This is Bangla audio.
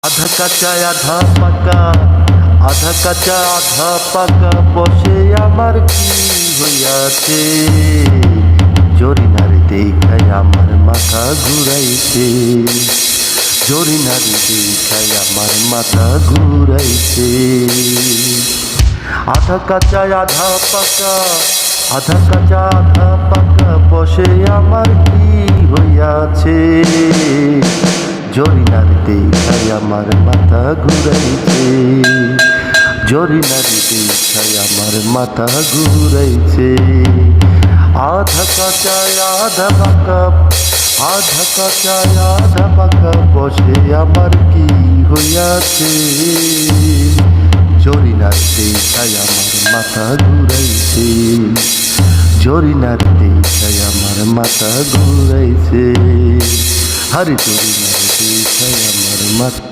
আধা কাঁচা আধা পাকা, আধা কাঁচা আধা পাকা বসে আমার কি হইয়াছে। জরিনার দেখাই আমার মাথা ঘুরাইছে, জরিনার দেখাই আমার মাথা ঘুরাইছে। আধা কাঁচা আধা পাকা, আধা কাঁচা আধা পাকা বসে আমার কি হইয়াছে। জরিনার দেখাই আমার মাথা ঘুরাইছে, জরিনার দেখাই আমার মাথা ঘুরাইছে। আধা কাঁচা আধা পাকা, আধা কাঁচা আধা পাকা বসে আমার কি হইয়াছে। জরিনার দেখাই আমার মাথা ঘুরাইছে, জরিনার দেখাই আমার মাথা ঘুরাইছে। হরে জরিনার দেখাই আমার মাথা